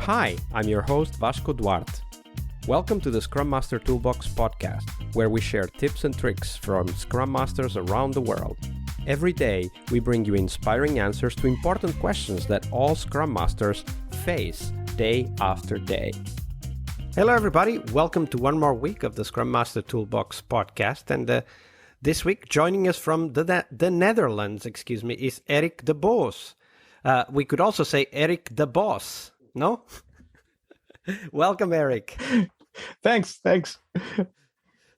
Hi, I'm your host Vasco Duarte. Welcome to the Scrum Master Toolbox podcast, where we share tips and tricks from Scrum Masters around the world. Every day, we bring you inspiring answers to important questions that all Scrum Masters face day after day. Hello everybody, welcome to one more week of the Scrum Master Toolbox podcast, and this week joining us from the Netherlands, is Erik de Bos. We could also say Erik de Bos, no? Welcome, Erik. Thanks.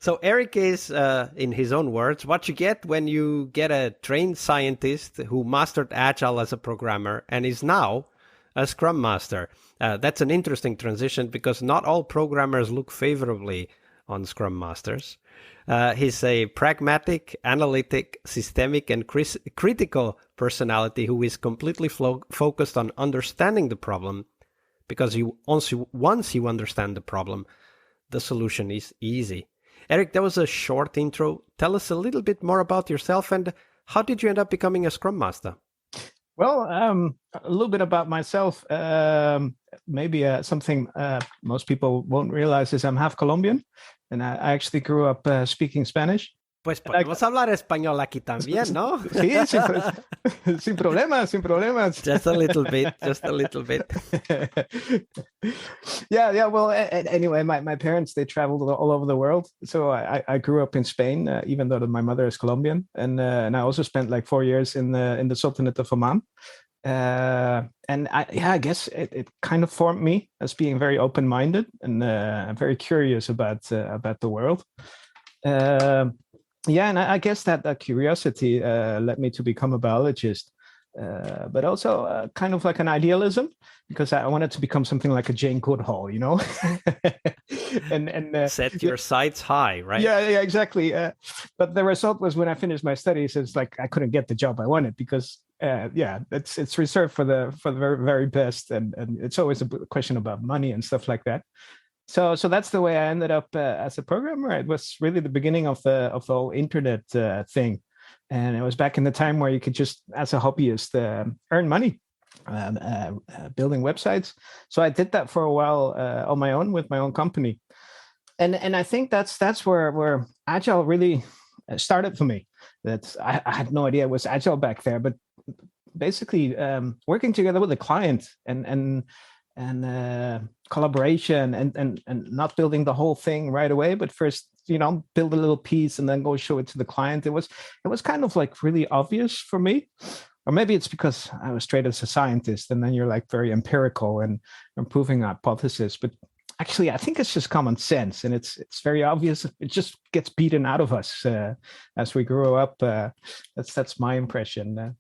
So Erik is, in his own words, what you get when you get a trained scientist who mastered Agile as a programmer and is now a Scrum Master. That's an interesting transition because not all programmers look favorably on Scrum Masters. He's a pragmatic, analytic, systemic, and critical personality who is completely focused on understanding the problem, because once you understand the problem, the solution is easy. Erik, that was a short intro. Tell us a little bit more about yourself and how did you end up becoming a Scrum Master? Well, a little bit about myself. Maybe something most people won't realize is I'm half Colombian, and I actually grew up speaking Spanish. Pues podemos hablar español aquí también, ¿no? Sí, sin problemas. Just a little bit. Yeah. Well, anyway, my parents, they traveled all over the world. So I grew up in Spain, even though my mother is Colombian. And I also spent like 4 years in the Sultanate of Oman. And I guess it kind of formed me as being very open-minded and very curious about the world. And I guess that curiosity led me to become a biologist, but also kind of like an idealism, because I wanted to become something like a Jane Goodall, you know. and set your sights high, right? Yeah, exactly. But the result was, when I finished my studies, it's like I couldn't get the job I wanted because it's reserved for the very, very best, and it's always a question about money and stuff like that. So that's the way I ended up as a programmer. It was really the beginning of the whole internet thing, and it was back in the time where you could just, as a hobbyist, earn money building websites. So I did that for a while on my own with my own company, and I think that's where Agile really started for me. I had no idea it was Agile back there, but basically working together with a client and collaboration and not building the whole thing right away, but first, build a little piece and then go show it to the client. It was kind of like really obvious for me, or maybe it's because I was trained as a scientist and then you're like very empirical and proving hypothesis. But actually, I think it's just common sense, and it's very obvious. It just gets beaten out of us as we grow up. That's my impression.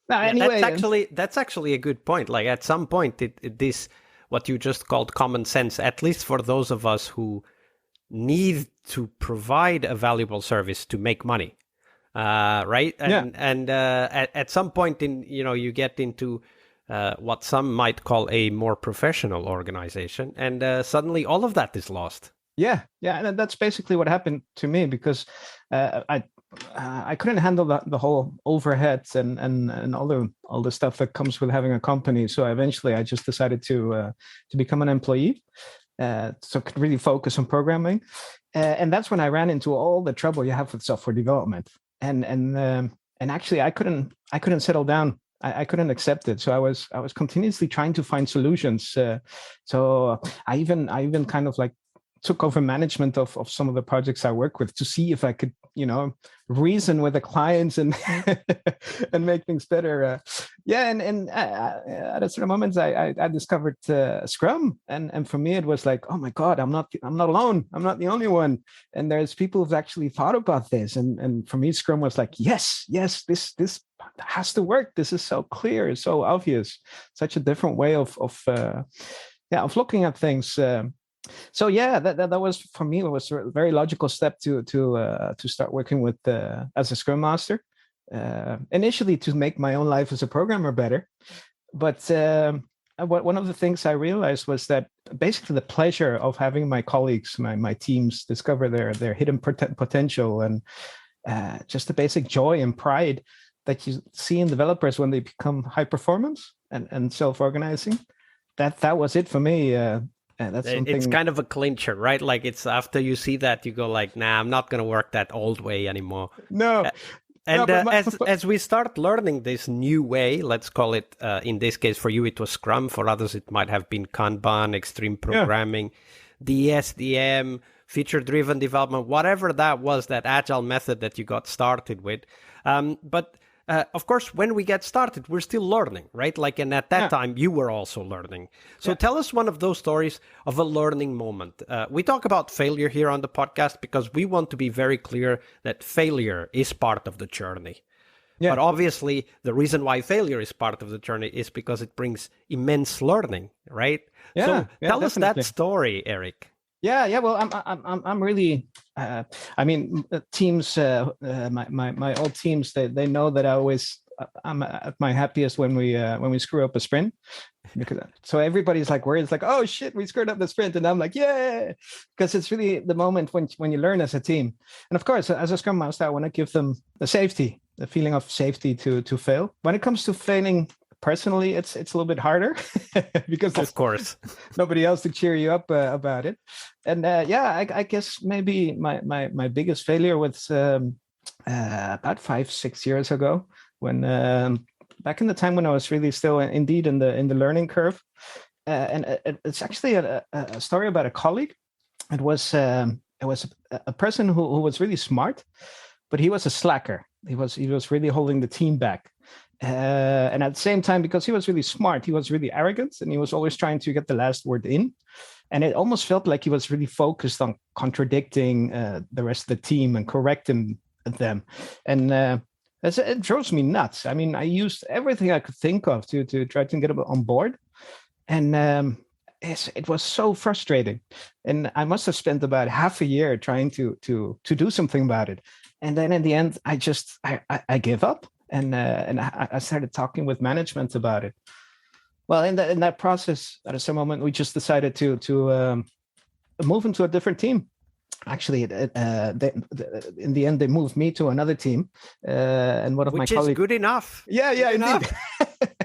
Anyway, that's actually a good point. Like at some point, this what you just called common sense, at least for those of us who need to provide a valuable service to make money, right? And at some point you get into what some might call a more professional organization, and suddenly all of that is lost. Yeah, and that's basically what happened to me, because I couldn't handle the whole overheads and all the stuff that comes with having a company. So eventually, I just decided to become an employee, so I could really focus on programming. And that's when I ran into all the trouble you have with software development. And actually, I couldn't settle down. I couldn't accept it. So I was continuously trying to find solutions. So I even kind of like took over management of some of the projects I work with to see if I could, reason with the clients and and make things better. And at a certain moment, I discovered Scrum, and for me it was like, oh my God, I'm not alone. I'm not the only one. And there's people who've actually thought about this. And for me, Scrum was like, yes, this has to work. This is so clear, so obvious, such a different way of looking at things. So that was, for me, it was a very logical step to start working with as a Scrum Master. Initially to make my own life as a programmer better, but one of the things I realized was that basically the pleasure of having my colleagues, my teams, discover their hidden potential, and just the basic joy and pride that you see in developers when they become high performance and self-organizing. that was it for me. That's It's something. kind of a clincher, right? Like it's after you see that, you go like, nah, I'm not going to work that old way anymore. No, Uh, no, And but as we start learning this new way, let's call it, in this case for you it was Scrum, for others it might have been Kanban, extreme yeah, programming, DSDM, feature-driven development, whatever that was, that agile method that you got started with. But of course, when we get started, we're still learning, right? Like, and at that yeah, time, you were also learning. So yeah, tell us one of those stories of a learning moment. We talk about failure here on the podcast because we want to be very clear that failure is part of the journey. yeah, But obviously, the reason why failure is part of the journey is because it brings immense learning, right? yeah, So yeah, tell us that definitely. story, Erik. Yeah, yeah. Well, I'm really. I mean, teams. My old teams. They know that I always. I'm at my happiest when we screw up a sprint, because so everybody's like worried. It's like, oh shit, we screwed up the sprint, and I'm like, yeah, because it's really the moment when you learn as a team. And of course, as a Scrum Master, I want to give them the safety, the feeling of safety to fail. When it comes to failing personally, it's a little bit harder because Of there's course. nobody else to cheer you up about it. And yeah, I guess maybe my biggest failure was about 5-6 years ago, when back in the time when I was really still indeed in the learning curve. And it's actually a story about a colleague. It was a person who was really smart, but he was a slacker. He was really holding the team back. And at the same time, because he was really smart, he was really arrogant, and he was always trying to get the last word in. And it almost felt like he was really focused on contradicting the rest of the team and correcting them. And it drove me nuts. I mean, I used everything I could think of to try to get him on board. And it was so frustrating. And I must have spent about half a year trying to do something about it. And then in the end, I gave up, and I started talking with management about it. Well, in that process, at some moment, we just decided to move into a different team. Actually, in the end, they moved me to another team, and one of my Which is colleagues. good enough. Yeah, Good yeah, enough. indeed.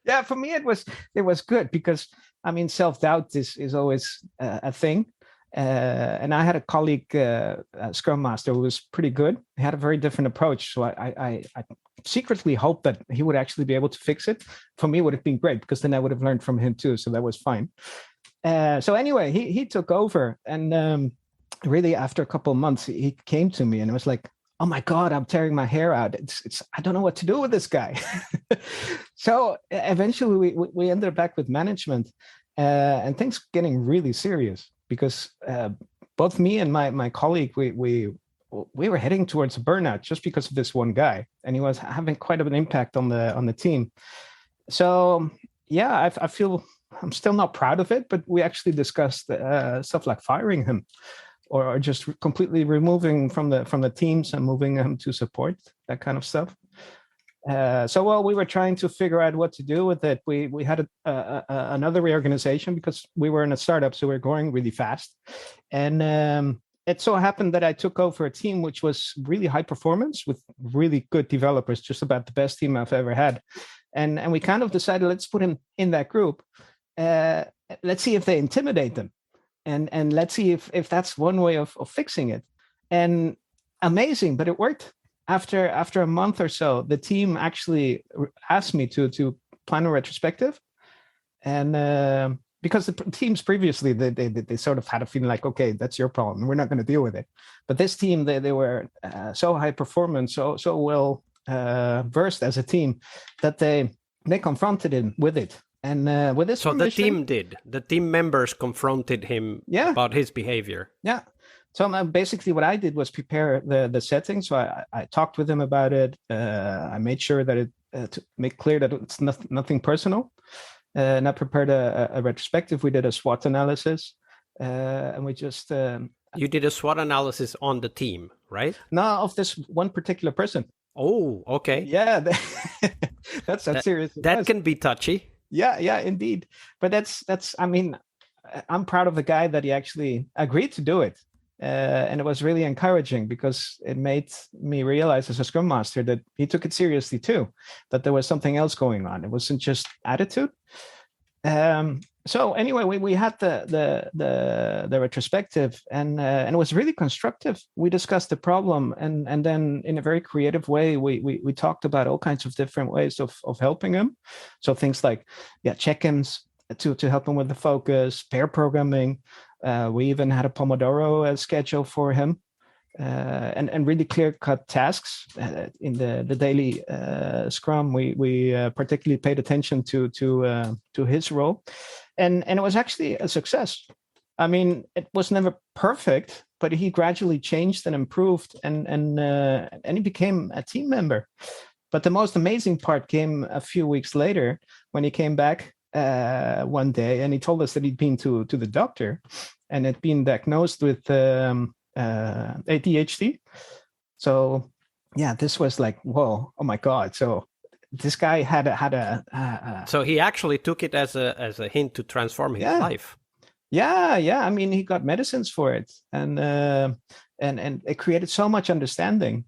Yeah, for me it was good, because I mean, self-doubt is always a thing. And I had a colleague, a Scrum Master, who was pretty good. He had a very different approach. So I secretly hoped that he would actually be able to fix it. For me, it would have been great, because then I would have learned from him too. So that was fine. So anyway, he took over. And really, after a couple of months, he came to me and it was like, oh my God, I'm tearing my hair out. It's I don't know what to do with this guy. So eventually we ended up back with management, and things getting really serious, because both me and my colleague, we were heading towards a burnout just because of this one guy, and he was having quite an impact on the team. So yeah, I feel I'm still not proud of it, but we actually discussed stuff like firing him, or just completely removing from the teams and moving him to support, that kind of stuff. So while we were trying to figure out what to do with it, we had another reorganization, because we were in a startup, so we are growing really fast. And it so happened that I took over a team which was really high performance, with really good developers, just about the best team I've ever had. And we kind of decided, let's put him in that group. Let's see if they intimidate them, and let's see if that's one way of fixing it. And amazing, but it worked. After a month or so, the team actually asked me to plan a retrospective. And because the teams previously, they sort of had a feeling like, okay, that's your problem, we're not going to deal with it. But this team, they were so high performance, so well versed as a team, that they confronted him with it. And with this So permission, the team members confronted him yeah, about his behavior. yeah. So basically, what I did was prepare the setting. So I talked with him about it. I made sure that to make clear that it's nothing personal. And I prepared a retrospective. We did a SWOT analysis, and we just You did a SWOT analysis on the team, right? now of this one particular person. Oh, okay. Yeah, that's how serious it That was. can be touchy. Yeah, yeah, indeed. But that's. I mean, I'm proud of the guy that he actually agreed to do it. And it was really encouraging, because it made me realize as a Scrum Master that he took it seriously too, that there was something else going on. It wasn't just attitude. So anyway, we had the retrospective, and it was really constructive. We discussed the problem, and then in a very creative way, we talked about all kinds of different ways of helping him. So things like check-ins to help him with the focus, pair programming. We even had a Pomodoro schedule for him. And really clear-cut tasks in the daily Scrum. We particularly paid attention to his role, and it was actually a success. I mean, it was never perfect, but he gradually changed and improved, and he became a team member. But the most amazing part came a few weeks later when he came back one day, and he told us that he'd been to the doctor and had been diagnosed with ADHD. So yeah, this was like, whoa, oh my God. So this guy had a so he actually took it as a hint to transform his life. Yeah. I mean, he got medicines for it, and it created so much understanding.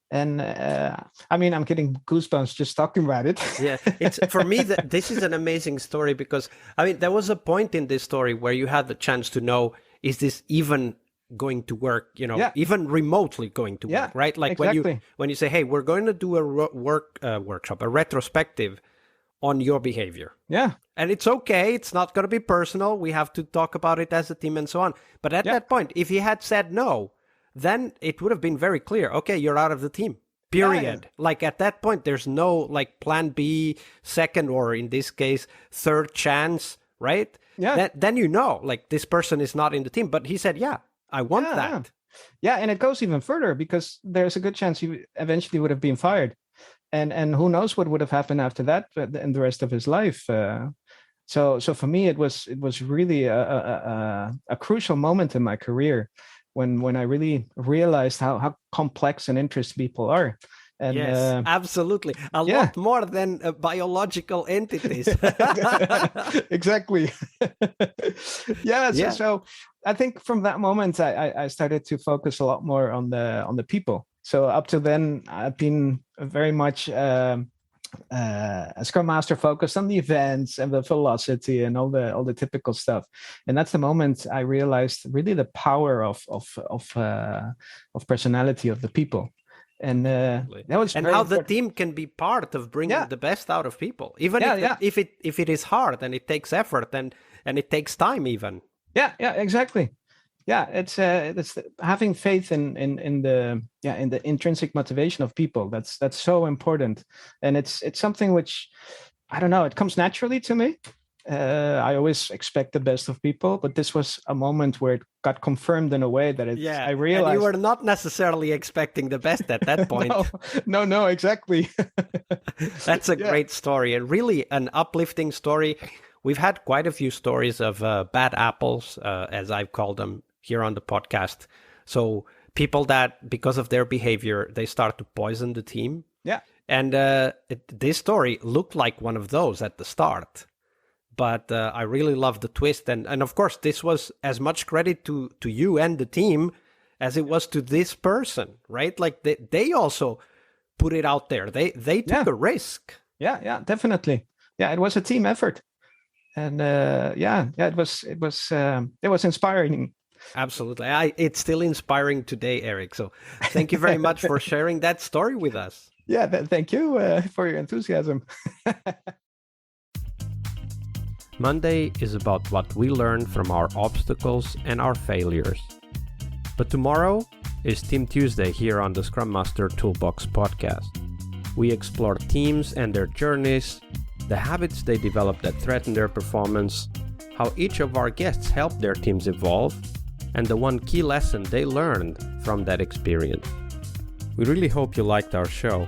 And I mean, I'm getting goosebumps just talking about it. Yeah, it's for me that this is an amazing story, because I mean, there was a point in this story where you had the chance to know, is this even going to work, even remotely going to work, right? Like exactly. when you say, hey, we're going to do a workshop, a retrospective on your behavior. Yeah. And it's okay. It's not going to be personal. We have to talk about it as a team and so on. But at that point, if he had said no, then it would have been very clear. Okay, you're out of the team. Period. Yeah. Like at that point, there's no like plan B, second, or in this case, third chance, right? Yeah. Then like this person is not in the team. But he said, yeah, I want that. Yeah, and it goes even further, because there's a good chance he eventually would have been fired. And who knows what would have happened after that in the rest of his life. So for me, it was really a crucial moment in my career when I really realized how complex and interesting people are. And, yes, absolutely. A lot more than biological entities. Exactly. So I think from that moment, I started to focus a lot more on the people. So up to then, I've been very much a Scrum Master focused on the events and the velocity and all the typical stuff. And that's the moment I realized really the power of personality of the people. And that was how the team can be part of bringing the best out of people, even if it is hard and it takes effort and it takes time even. Yeah, exactly. Yeah, it's having faith in the intrinsic motivation of people. That's so important, and it's something which, I don't know, it comes naturally to me. I always expect the best of people, but this was a moment where it got confirmed in a way that I realized. And you were not necessarily expecting the best at that point. No, exactly. That's a great story, and really an uplifting story. We've had quite a few stories of bad apples, as I've called them, here on the podcast. So people that, because of their behavior, they start to poison the team. Yeah. And this story looked like one of those at the start. But I really love the twist. And of course, this was as much credit to you and the team as it was to this person, right? Like they also put it out there. They took a risk. Yeah, definitely. Yeah, it was a team effort. And it was inspiring. Absolutely. It's still inspiring today, Erik. So thank you very much for sharing that story with us. Yeah, thank you for your enthusiasm. Monday is about what we learn from our obstacles and our failures. But tomorrow is Team Tuesday here on the Scrum Master Toolbox podcast. We explore teams and their journeys, the habits they develop that threaten their performance, how each of our guests helped their teams evolve, and the one key lesson they learned from that experience. We really hope you liked our show.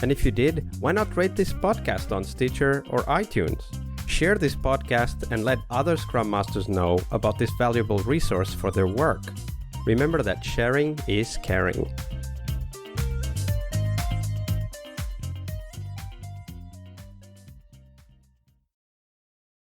And if you did, why not rate this podcast on Stitcher or iTunes? Share this podcast and let other Scrum Masters know about this valuable resource for their work. Remember that sharing is caring.